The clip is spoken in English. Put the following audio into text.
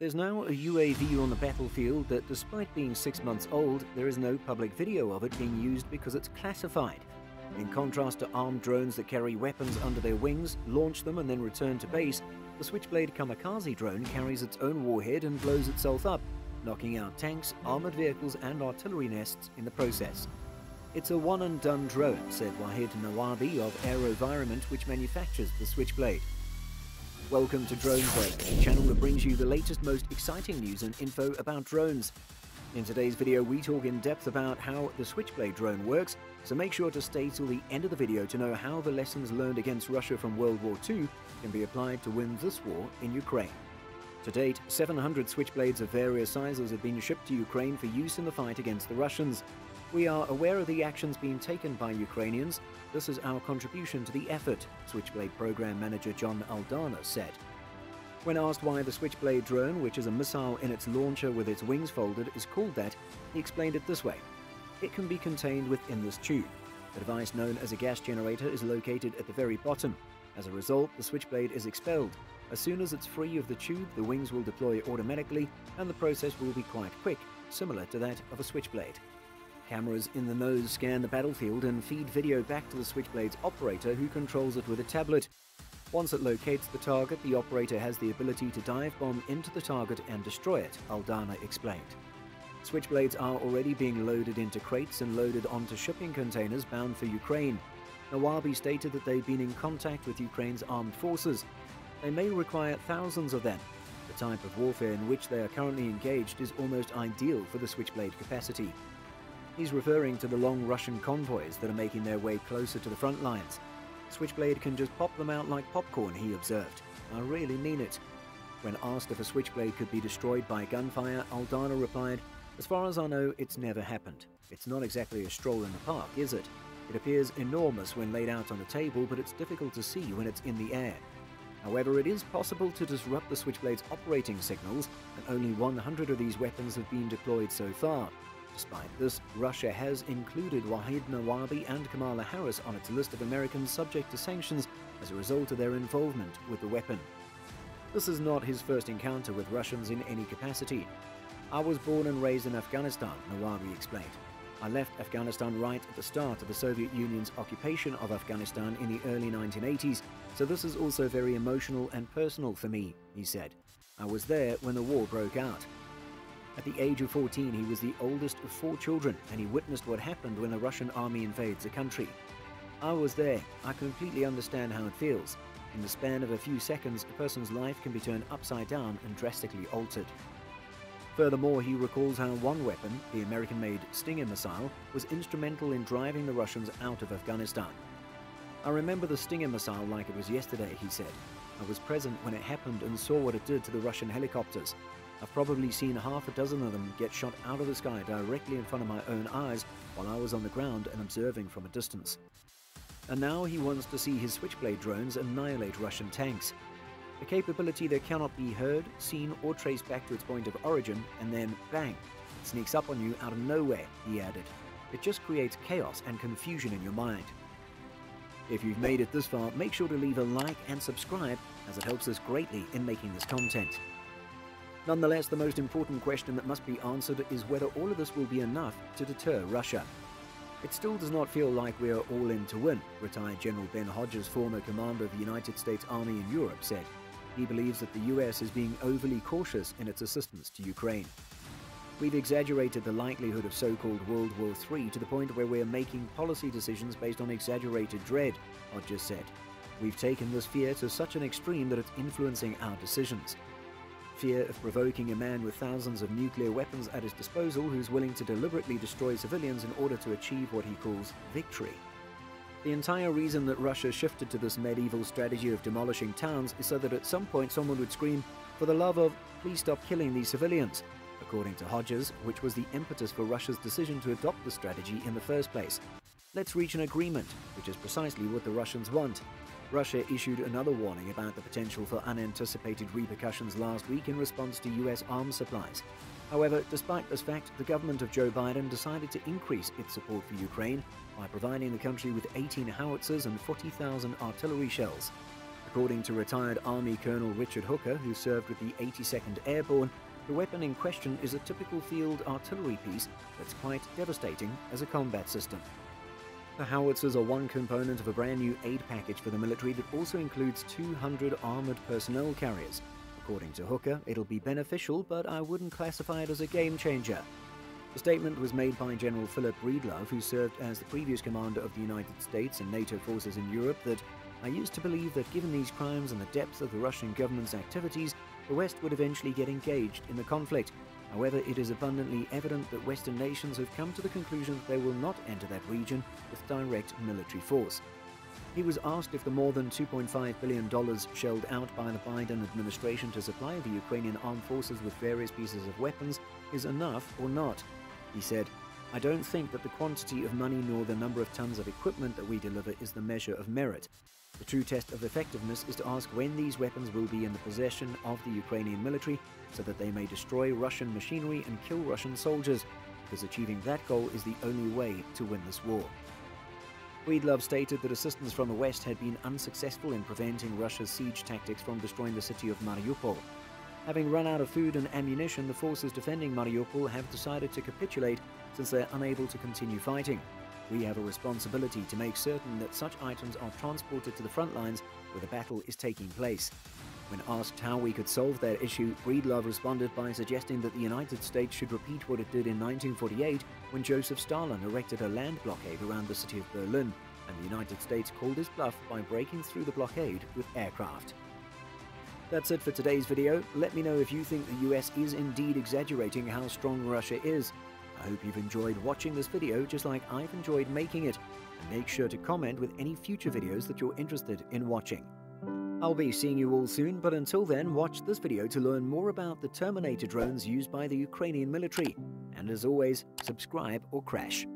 There's now a UAV on the battlefield that, despite being 6 months old, there is no public video of it being used because it's classified. In contrast to armed drones that carry weapons under their wings, launch them and then return to base, the Switchblade Kamikaze Drone carries its own warhead and blows itself up, knocking out tanks, armored vehicles and artillery nests in the process. It's a one-and-done drone, said Wahid Nawabi of AeroVironment, which manufactures the Switchblade. Welcome to Drone Zone, the channel that brings you the latest, most exciting news and info about drones. In today's video, we talk in depth about how the Switchblade drone works, so make sure to stay till the end of the video to know how the lessons learned against Russia from World War II can be applied to win this war in Ukraine. To date, 700 Switchblades of various sizes have been shipped to Ukraine for use in the fight against the Russians. We are aware of the actions being taken by Ukrainians. This is our contribution to the effort, Switchblade Program Manager John ALDANA said. When asked why the Switchblade drone, which is a missile in its launcher with its wings folded, is called that, he explained it this way. It can be contained within this tube. The device known as a gas generator is located at the very bottom. As a result, the Switchblade is expelled. As soon as it's free of the tube, the wings will deploy automatically, and the process will be quite quick, similar to that of a Switchblade. Cameras in the nose scan the battlefield and feed video back to the Switchblade's operator, who controls it with a tablet. Once it locates the target, the operator has the ability to dive bomb into the target and destroy it, ALDANA explained. Switchblades are already being loaded into crates and loaded onto shipping containers bound for Ukraine. Nawabi stated that they've been in contact with Ukraine's armed forces. They may require thousands of them. The type of warfare in which they are currently engaged is almost ideal for the Switchblade capacity. He's referring to the long Russian convoys that are making their way closer to the front lines. Switchblade can just pop them out like popcorn, he observed. I really mean it. When asked if a Switchblade could be destroyed by gunfire, ALDANA replied, "As far as I know, it's never happened. It's not exactly a stroll in the park, is it? It appears enormous when laid out on the table, but it's difficult to see when it's in the air. However, it is possible to disrupt the Switchblade's operating signals, and only 100 of these weapons have been deployed so far. Despite this, Russia has included Wahid Nawabi and Kamala Harris on its list of Americans subject to sanctions as a result of their involvement with the weapon. This is not his first encounter with Russians in any capacity. I was born and raised in Afghanistan, Nawabi explained. I left Afghanistan right at the start of the Soviet Union's occupation of Afghanistan in the early 1980s, so this is also very emotional and personal for me, he said. I was there when the war broke out. At the age of 14, he was the oldest of 4 children, and he witnessed what happened when the Russian army invades a country. I was there. I completely understand how it feels. In the span of a few seconds, a person's life can be turned upside down and drastically altered. Furthermore, he recalls how one weapon, the American-made Stinger missile, was instrumental in driving the Russians out of Afghanistan. I remember the Stinger missile like it was yesterday, he said. I was present when it happened and saw what it did to the Russian helicopters. I've probably seen half a dozen of them get shot out of the sky directly in front of my own eyes while I was on the ground and observing from a distance. And now he wants to see his Switchblade drones annihilate Russian tanks. A capability that cannot be heard, seen or traced back to its point of origin, and then, bang, it sneaks up on you out of nowhere, he added. It just creates chaos and confusion in your mind. If you've made it this far, make sure to leave a like and subscribe, as it helps us greatly in making this content. Nonetheless, the most important question that must be answered is whether all of this will be enough to deter Russia. It still does not feel like we are all in to win, retired General Ben Hodges, former commander of the United States Army in Europe, said. He believes that the US is being overly cautious in its assistance to Ukraine. We've exaggerated the likelihood of so-called World War III to the point where we're making policy decisions based on exaggerated dread, Hodges said. We've taken this fear to such an extreme that it's influencing our decisions. Fear of provoking a man with thousands of nuclear weapons at his disposal who's willing to deliberately destroy civilians in order to achieve what he calls victory. The entire reason that Russia shifted to this medieval strategy of demolishing towns is so that at some point someone would scream, "For the love of, please stop killing these civilians," according to Hodges, which was the impetus for Russia's decision to adopt the strategy in the first place. Let's reach an agreement, which is precisely what the Russians want. Russia issued another warning about the potential for unanticipated repercussions last week in response to US arms supplies. However, despite this fact, the government of Joe Biden decided to increase its support for Ukraine by providing the country with 18 howitzers and 40,000 artillery shells. According to retired Army Colonel Richard Hooker, who served with the 82nd Airborne, the weapon in question is a typical field artillery piece that's quite devastating as a combat system. The howitzers are one component of a brand new aid package for the military that also includes 200 armored personnel carriers. According to Hooker, it'll be beneficial, but I wouldn't classify it as a game changer. The statement was made by General Philip Breedlove, who served as the previous commander of the United States and NATO forces in Europe, that I used to believe that given these crimes and the depth of the Russian government's activities, the West would eventually get engaged in the conflict. However, it is abundantly evident that Western nations have come to the conclusion that they will not enter that region with direct military force. He was asked if the more than $2.5 billion shelled out by the Biden administration to supply the Ukrainian armed forces with various pieces of weapons is enough or not. He said, "I don't think that the quantity of money nor the number of tons of equipment that we deliver is the measure of merit. The true test of effectiveness is to ask when these weapons will be in the possession of the Ukrainian military so that they may destroy Russian machinery and kill Russian soldiers, because achieving that goal is the only way to win this war." Breedlove stated that assistance from the West had been unsuccessful in preventing Russia's siege tactics from destroying the city of Mariupol. Having run out of food and ammunition, the forces defending Mariupol have decided to capitulate since they're unable to continue fighting. We have a responsibility to make certain that such items are transported to the front lines where the battle is taking place. When asked how we could solve that issue, Breedlove responded by suggesting that the United States should repeat what it did in 1948 when Joseph Stalin erected a land blockade around the city of Berlin, and the United States called his bluff by breaking through the blockade with aircraft. That's it for today's video. Let me know if you think the US is indeed exaggerating how strong Russia is. I hope you've enjoyed watching this video just like I've enjoyed making it, and make sure to comment with any future videos that you're interested in watching. I'll be seeing you all soon, but until then, watch this video to learn more about the Terminator drones used by the Ukrainian military. And as always, subscribe or crash.